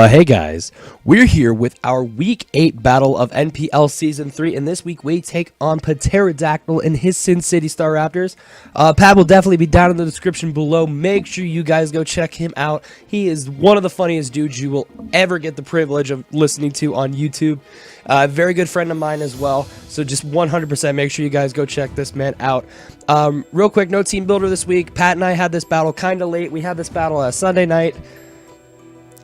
Hey guys, we're here with our Week 8 battle of NPL Season 3, and this week we take on Pateradactle and his Sin City Staraptors. Pat will definitely be down in the description below. Make sure you guys go check him out. He is one of the funniest dudes you will ever get the privilege of listening to on YouTube. Very good friend of mine as well, so just 100% make sure you guys go check this man out. Real quick, no team builder this week. Pat and I had this battle kind of late. We had this battle Sunday night.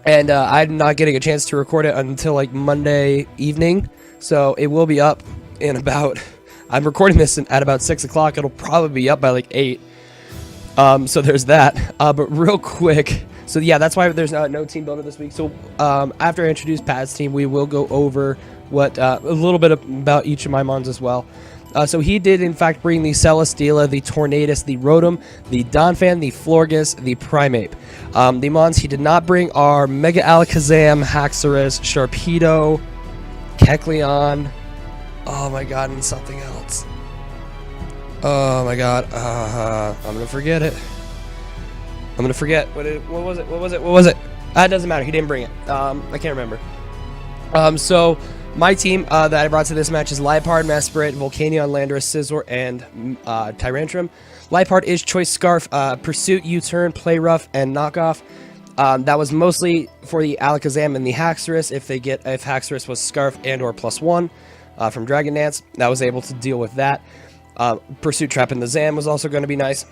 And I'm not getting a chance to record it until like Monday evening, so it will be up in about, I'm recording this at about 6 o'clock, it'll probably be up by like 8, so there's that, but real quick, so yeah, that's why there's no team builder this week. So after I introduce Pat's team, we will go over what, a little bit about each of my mons as well. So he did, in fact, bring the Celesteela, the Tornadus, the Rotom, the Donphan, the Florges, the Primeape. The mons he did not bring are Mega Alakazam, Haxorus, Sharpedo, Kecleon, oh my god, and something else. Oh my god, I'm gonna forget it. I'm gonna forget. What was it? It doesn't matter, he didn't bring it. I can't remember. So my team that I brought to this match is Liepard, Mesprit, Volcanion, Landorus, Scizor, and Tyrantrum. Liepard is Choice Scarf, Pursuit, U-Turn, Play Rough, and Knockoff. That was mostly for the Alakazam and the Haxorus. If Haxorus was Scarf and or +1 from Dragon Dance, that was able to deal with that. Pursuit Trap in the Zam was also going to be nice.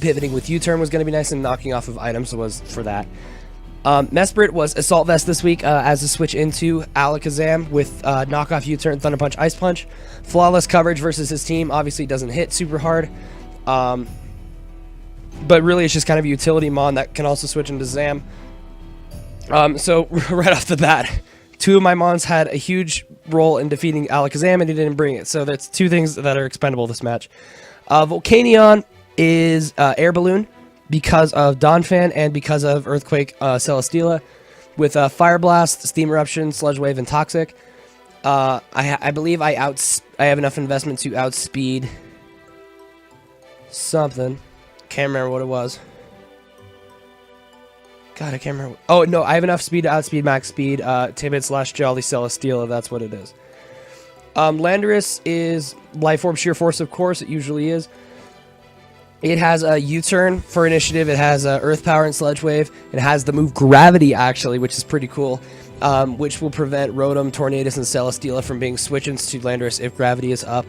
Pivoting with U-Turn was going to be nice, and knocking off of items was for that. Mesprit was Assault Vest this week as a switch into Alakazam with knockoff U-Turn, Thunder Punch, Ice Punch. Flawless coverage versus his team. Obviously doesn't hit super hard. But really it's just kind of a utility mon that can also switch into Zam. So right off the bat, two of my mons had a huge role in defeating Alakazam and he didn't bring it. So that's two things that are expendable this match. Volcanion is Air Balloon, because of Donphan and because of Earthquake Celesteela, with Fire Blast, Steam Eruption, Sludge Wave, and Toxic. I believe I have enough investment to outspeed something. Can't remember what it was. God, I can't remember. Oh, no, I have enough speed to outspeed max speed. Timid / Jolly Celesteela, that's what it is. Landorus is Life Orb Sheer Force, of course, it usually is. It has a U-Turn for initiative, it has Earth Power and Sludge Wave, it has the move Gravity, actually, which is pretty cool, which will prevent Rotom, Tornadus, and Celesteela from being switch-ins to Landorus if Gravity is up.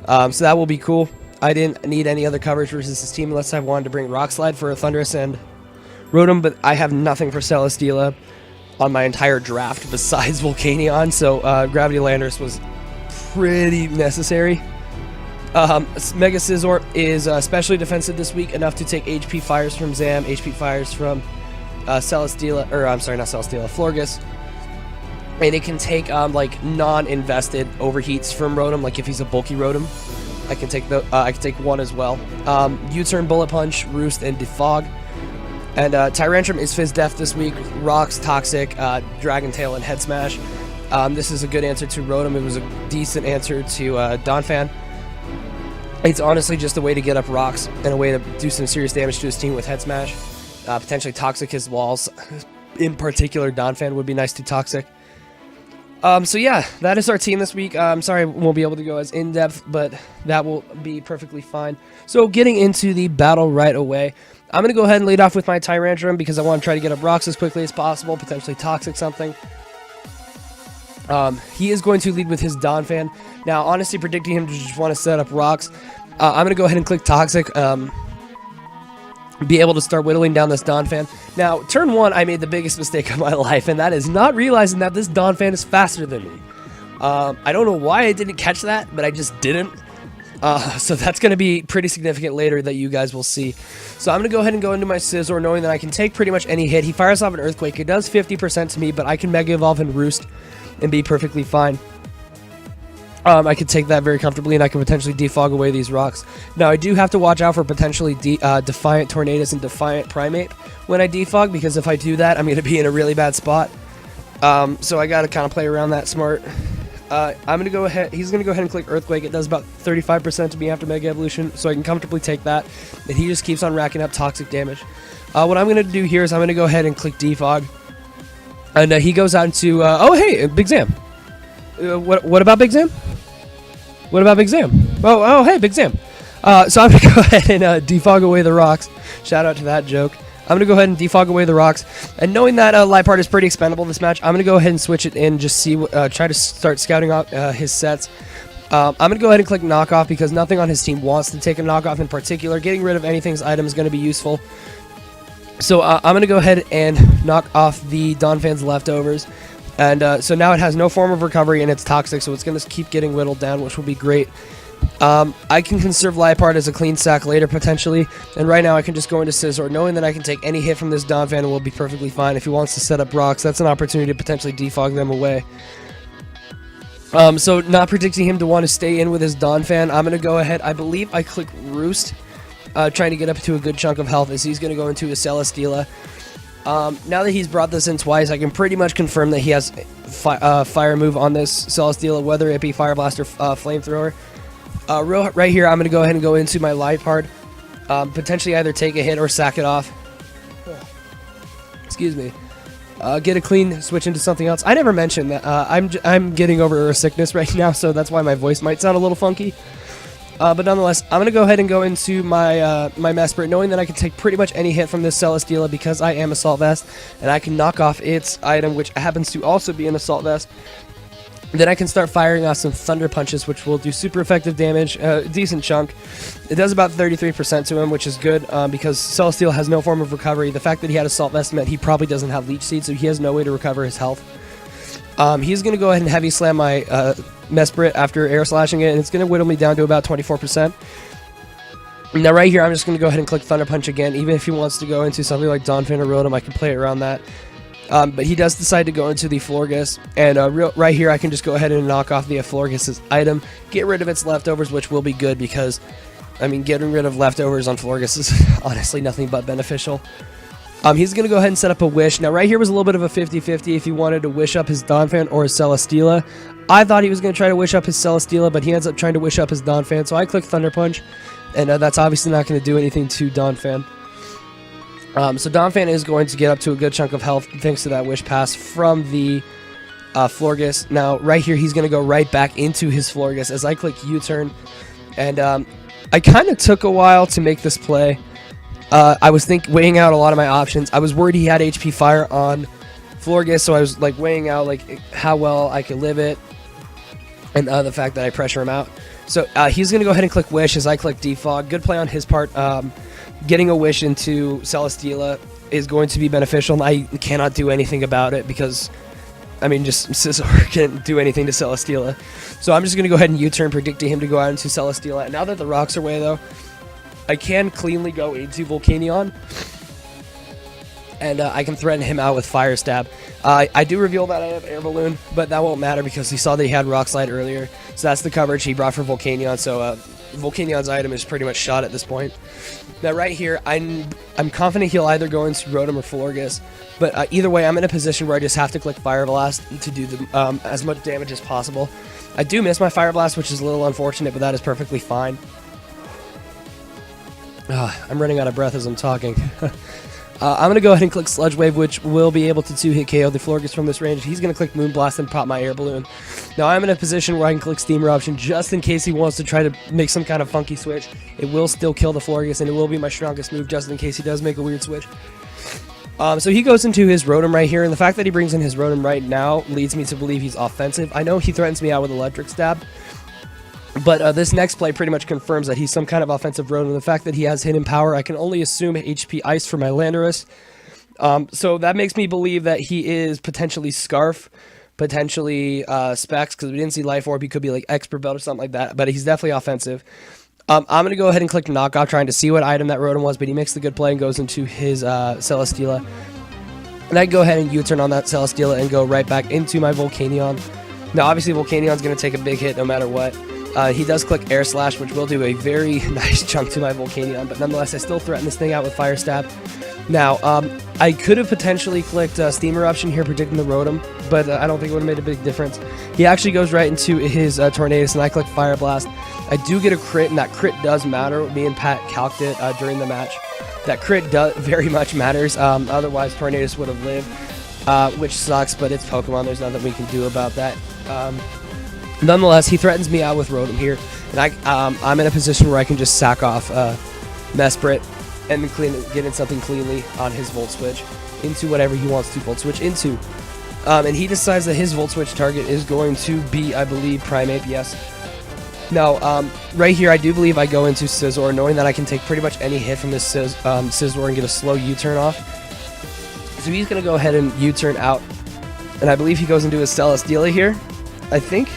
So that will be cool. I didn't need any other coverage versus this team unless I wanted to bring Rock Slide for a Thundurus and Rotom, but I have nothing for Celesteela on my entire draft besides Volcanion, so Gravity Landorus was pretty necessary. Mega Scizor is especially defensive this week, enough to take HP Fires from Zam, HP Fires from Celesteela, or I'm sorry, not Celesteela, Florges. And it can take like non-invested overheats from Rotom, like if he's a bulky Rotom. I can take one as well. U-Turn, Bullet Punch, Roost, and Defog. And Tyrantrum is Fizz Def this week, Rocks, Toxic, Dragon Tail, and Head Smash. This is a good answer to Rotom. It was a decent answer to Donphan. It's honestly just a way to get up rocks and a way to do some serious damage to his team with Head Smash. Potentially Toxic his walls. In particular, Donphan would be nice to Toxic. So yeah, that is our team this week. I'm sorry I won't be able to go as in-depth, but that will be perfectly fine. So getting into the battle right away, I'm going to go ahead and lead off with my Tyrantrum because I want to try to get up rocks as quickly as possible, potentially Toxic something. He is going to lead with his Donphan. Now, honestly, predicting him to just want to set up rocks, I'm going to go ahead and click Toxic, be able to start whittling down this Donphan. Now, turn 1, I made the biggest mistake of my life, and that is not realizing that this Donphan is faster than me. I don't know why I didn't catch that, but I just didn't. So that's going to be pretty significant later that you guys will see. So I'm going to go ahead and go into my Scizor, knowing that I can take pretty much any hit. He fires off an Earthquake. It does 50% to me, but I can Mega Evolve and Roost and be perfectly fine. I could take that very comfortably, and I can potentially defog away these rocks. Now, I do have to watch out for potentially Defiant Tornadus and Defiant Primeape when I defog, because if I do that, I'm going to be in a really bad spot. So I got to kind of play around that smart. I'm going to go ahead, he's going to go ahead and click Earthquake. It does about 35% to me after Mega Evolution, so I can comfortably take that. And he just keeps on racking up Toxic damage. What I'm going to do here is I'm going to go ahead and click Defog. And he goes out into, oh, hey, Big Zam. What about Big Zam? What about Big Zam? Oh, hey, Big Zam. So I'm going to go ahead and defog away the rocks. Shout out to that joke. I'm going to go ahead and defog away the rocks. And knowing that Liepard is pretty expendable this match, I'm going to go ahead and switch it in, just see, try to start scouting out his sets. I'm going to go ahead and click knockoff because nothing on his team wants to take a knockoff in particular. Getting rid of anything's item is going to be useful. So I'm going to go ahead and knock off the Donphan's leftovers. And so now it has no form of recovery and it's toxic, so it's going to keep getting whittled down, which will be great. I can conserve Liepard as a clean sack later, potentially. And right now I can just go into Scizor, knowing that I can take any hit from this Donphan and will be perfectly fine. If he wants to set up rocks, that's an opportunity to potentially defog them away. So not predicting him to want to stay in with his Donphan, I'm going to go ahead. I believe I click Roost, trying to get up to a good chunk of health as he's going to go into a Celesteela. Now that he's brought this in twice, I can pretty much confirm that he has fire move on this Celesteela, whether it be Fire Blast or Flamethrower. Right here, I'm going to go ahead and go into my Liepard. Potentially either take a hit or sack it off. Excuse me. Get a clean switch into something else. I never mentioned that I'm getting over a sickness right now, so that's why my voice might sound a little funky. But nonetheless, I'm going to go ahead and go into my my Mesprit, knowing that I can take pretty much any hit from this Celesteela because I am Assault Vest, and I can knock off its item, which happens to also be an Assault Vest. Then I can start firing off some Thunder Punches, which will do super effective damage, decent chunk. It does about 33% to him, which is good because Celesteela has no form of recovery. The fact that he had Assault Vest meant he probably doesn't have Leech Seed, so he has no way to recover his health. He's going to go ahead and Heavy Slam my Mesprit after Air Slashing it, and it's going to whittle me down to about 24%. Now right here, I'm just going to go ahead and click Thunder Punch again. Even if he wants to go into something like Donphan or Rotom, I can play around that. But he does decide to go into the Florges, and right here I can just go ahead and knock off the Florges' item, get rid of its leftovers, which will be good because, I mean, getting rid of leftovers on Florges is honestly nothing but beneficial. He's going to go ahead and set up a Wish. Now right here was a little bit of a 50-50 if he wanted to Wish up his Donphan or his Celesteela. I thought he was going to try to Wish up his Celesteela, but he ends up trying to Wish up his Donphan, so I click Thunder Punch, and that's obviously not going to do anything to Donphan. So Donphan is going to get up to a good chunk of health thanks to that Wish Pass from the Florges. Now, right here, he's going to go right back into his Florges as I click U-turn. And I kind of took a while to make this play. I was weighing out a lot of my options. I was worried he had HP Fire on Florges, so I was like weighing out like how well I could live it and the fact that I pressure him out. So he's going to go ahead and click Wish as I click Defog. Good play on his part. Getting a Wish into Celesteela is going to be beneficial, and I cannot do anything about it because, I mean, just Scizor can't do anything to Celesteela. So I'm just going to go ahead and U-turn, predicting him to go out into Celesteela. And now that the rocks are away, though, I can cleanly go into Volcanion, and I can threaten him out with Fire Stab. I do reveal that I have Air Balloon, but that won't matter because he saw that he had Rock Slide earlier. So that's the coverage he brought for Volcanion, so Volcanion's item is pretty much shot at this point. Now right here, I'm confident he'll either go into Rotom or Florges, but either way, I'm in a position where I just have to click Fire Blast to do as much damage as possible. I do miss my Fire Blast, which is a little unfortunate, but that is perfectly fine. I'm running out of breath as I'm talking. I'm going to go ahead and click Sludge Wave, which will be able to 2-hit KO the Florges from this range. He's going to click Moon Blast and pop my Air Balloon. Now I'm in a position where I can click Steam Eruption just in case he wants to try to make some kind of funky switch. It will still kill the Florges, and it will be my strongest move just in case he does make a weird switch. So he goes into his Rotom right here, and the fact that he brings in his Rotom right now leads me to believe he's offensive. I know he threatens me out with Electric Stab, but this next play pretty much confirms that he's some kind of offensive Rotom. The fact that he has Hidden Power, I can only assume HP Ice for my Landorus. So that makes me believe that he is potentially Scarf, potentially Specs, because we didn't see Life Orb. He could be like Expert Belt or something like that, but he's definitely offensive. I'm going to go ahead and click Knockoff, trying to see what item that Rotom was, but he makes the good play and goes into his Celesteela. And I go ahead and U-turn on that Celesteela and go right back into my Volcanion. Now, obviously, Volcanion's going to take a big hit no matter what. He does click Air Slash, which will do a very nice chunk to my Volcanion, but nonetheless, I still threaten this thing out with Fire Stab. Now, I could have potentially clicked Steam Eruption here, predicting the Rotom, but I don't think it would have made a big difference. He actually goes right into his Tornadus, and I click Fire Blast. I do get a crit, and that crit does matter. Me and Pat calced it during the match. That crit very much matters, otherwise Tornadus would have lived. which sucks, but it's Pokemon. There's nothing we can do about that. Nonetheless, he threatens me out with Rotom here, and I'm in a position where I can just sack off Mesprit and get in something cleanly on his Volt Switch into whatever he wants to Volt Switch into. And he decides that his Volt Switch target is going to be, I believe, Primeape, yes. Now, right here, I do believe I go into Scizor, knowing that I can take pretty much any hit from this Scizor and get a slow U-turn off. So he's going to go ahead and U-turn out, and I believe he goes into his Celesteela here, I think.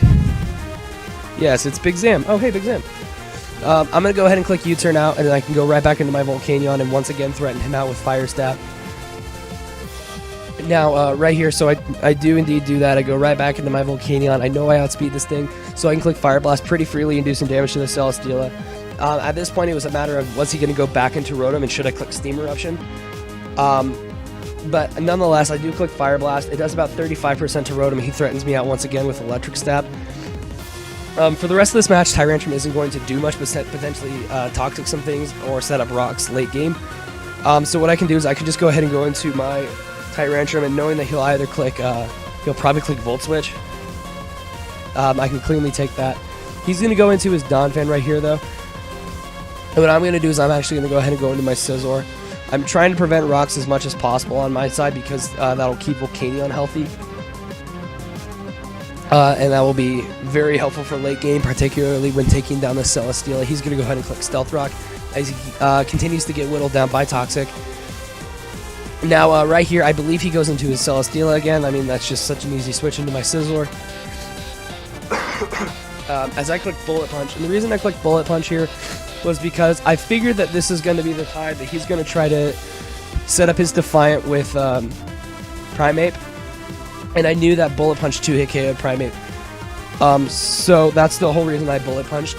Yes, it's Big Zam. Oh, hey, Big Zam. I'm going to go ahead and click U-turn out, and then I can go right back into my Volcanion and once again threaten him out with Fire Stab. Now, right here, so I do indeed do that. I go right back into my Volcanion. I know I outspeed this thing, so I can click Fire Blast pretty freely and do some damage to the Celesteela. At this point, it was a matter of was he going to go back into Rotom and should I click Steam Eruption? But nonetheless, I do click Fire Blast. It does about 35% to Rotom. He threatens me out once again with Electric Stab. For the rest of this match, Tyrantrum isn't going to do much, but potentially Toxic some things or set up rocks late game. So what I can do is I can just go ahead and go into my Tyrantrum, and knowing that he'll either click, he'll probably click Volt Switch. I can cleanly take that. He's going to go into his Donphan right here, though. And what I'm going to do is I'm actually going to go ahead and go into my Scizor. I'm trying to prevent rocks as much as possible on my side because that'll keep Volcanion healthy. And that will be very helpful for late game, particularly when taking down the Celesteela. He's going to go ahead and click Stealth Rock as he continues to get whittled down by Toxic. Now, right here, I believe he goes into his Celesteela again. I mean, that's just such an easy switch into my Scizor. As I click Bullet Punch, and the reason I clicked Bullet Punch here was because I figured that this is going to be the time that he's going to try to set up his Defiant with Primeape. And I knew that Bullet Punch 2-hit KO'd Primeape. So that's the whole reason I Bullet Punched.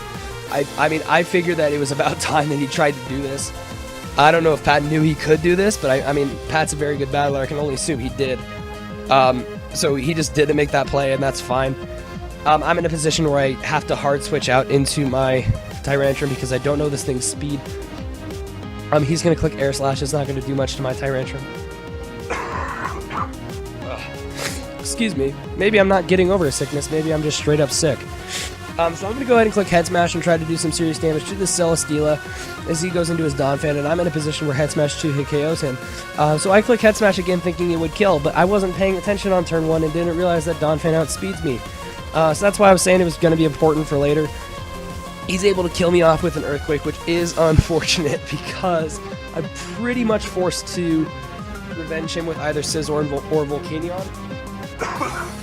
I mean, I figured that it was about time that he tried to do this. I don't know if Pat knew he could do this, but I mean, Pat's a very good battler. I can only assume he did. So he just didn't make that play, and that's fine. I'm in a position where I have to hard switch out into my Tyrantrum because I don't know this thing's speed. He's going to click Air Slash. It's not going to do much to my Tyrantrum. Excuse me. Maybe I'm not getting over a sickness. Maybe I'm just straight up sick. So I'm going to go ahead and click Head Smash and try to do some serious damage to the Celesteela as he goes into his Donphan, and I'm in a position where Head Smash 2-hit KOs him. So I click Head Smash again thinking it would kill, but I wasn't paying attention on turn 1 and didn't realize that Donphan outspeeds me. So that's why I was saying it was going to be important for later. He's able to kill me off with an Earthquake, which is unfortunate because I'm pretty much forced to revenge him with either Scizor or Volcanion.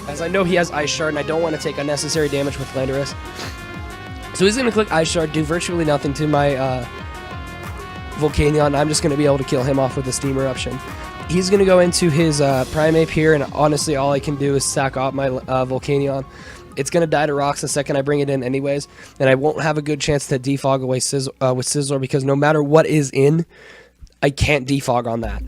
As I know he has Ice Shard, and I don't want to take unnecessary damage with Landorus. So he's going to click Ice Shard, do virtually nothing to my Volcanion. I'm just going to be able to kill him off with a Steam Eruption. He's going to go into his Primeape here, and honestly, all I can do is sack off my Volcanion. It's going to die to rocks the second I bring it in anyways, and I won't have a good chance to defog away with Scizor because no matter what is in, I can't defog on that.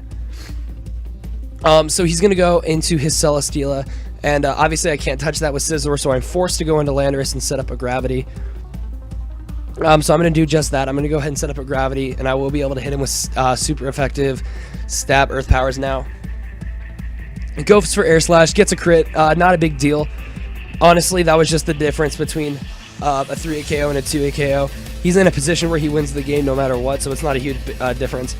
So he's going to go into his Celesteela, and obviously I can't touch that with Scizor, so I'm forced to go into Landorus and set up a Gravity. So I'm going to do just that. I'm going to go ahead and set up a Gravity, and I will be able to hit him with super effective Stab Earth Powers now. It goes for Air Slash, gets a crit, not a big deal. Honestly, that was just the difference between a 3-hit KO and a 2-hit KO. He's in a position where he wins the game no matter what, so it's not a huge difference.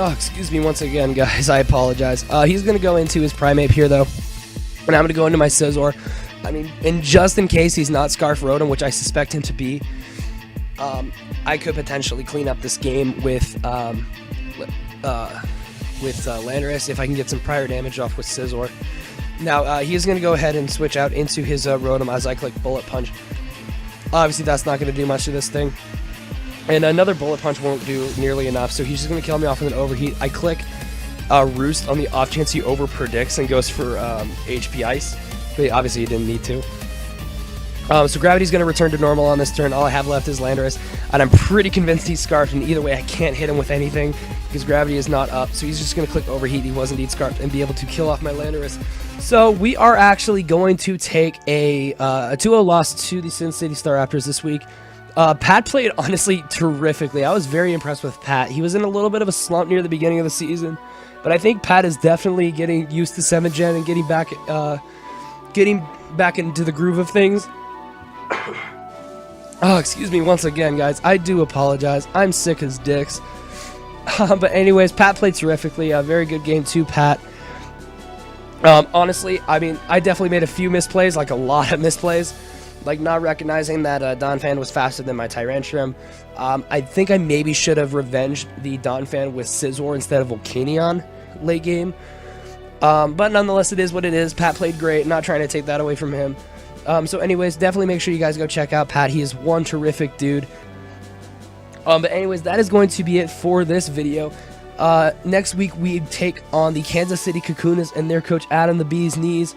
Oh, excuse me once again, guys. I apologize. He's going to go into his Primeape here, though. And I'm going to go into my Scizor. I mean, and just in case he's not Scarf Rotom, which I suspect him to be, I could potentially clean up this game with Landorus if I can get some prior damage off with Scizor. Now, he's going to go ahead and switch out into his Rotom as I click Bullet Punch. Obviously, that's not going to do much to this thing. And another Bullet Punch won't do nearly enough, so he's just going to kill me off with an Overheat. I click Roost on the off chance he over-predicts and goes for HP Ice. But obviously, he didn't need to. So Gravity's going to return to normal on this turn. All I have left is Landorus, and I'm pretty convinced he's Scarfed, and either way, I can't hit him with anything because Gravity is not up. So he's just going to click Overheat. He was indeed Scarfed and be able to kill off my Landorus. So we are actually going to take a 2-0 loss to the Sin City Staraptors this week. Pat played honestly terrifically. I was very impressed with Pat. He was in a little bit of a slump near the beginning of the season, but I think Pat is definitely getting used to 7th gen and getting back into the groove of things. Oh, excuse me once again, guys. I do apologize. I'm sick as dicks. But anyways, Pat played terrifically. A very good game too, Pat. Honestly, I mean, I definitely made a few misplays, like a lot of misplays. Like not recognizing that Donphan was faster than my Tyrantrum. I think I maybe should have revenged the Donphan with Scizor instead of Volcanion late game. But nonetheless, it is what it is. Pat played great. Not trying to take that away from him. So anyways, definitely make sure you guys go check out Pat. He is one terrific dude. But anyways, that is going to be it for this video. Next week, we take on the Kansas City Kakunas and their coach, AdamTheBeesKnees.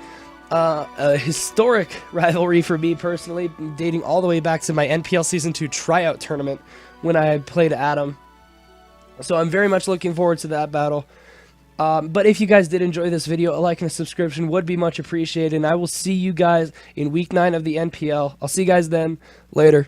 A historic rivalry for me personally, dating all the way back to my NPL Season 2 tryout tournament when I played Adam. So I'm very much looking forward to that battle. But if you guys did enjoy this video, a like and a subscription would be much appreciated. And I will see you guys in Week 9 of the NPL. I'll see you guys then. Later.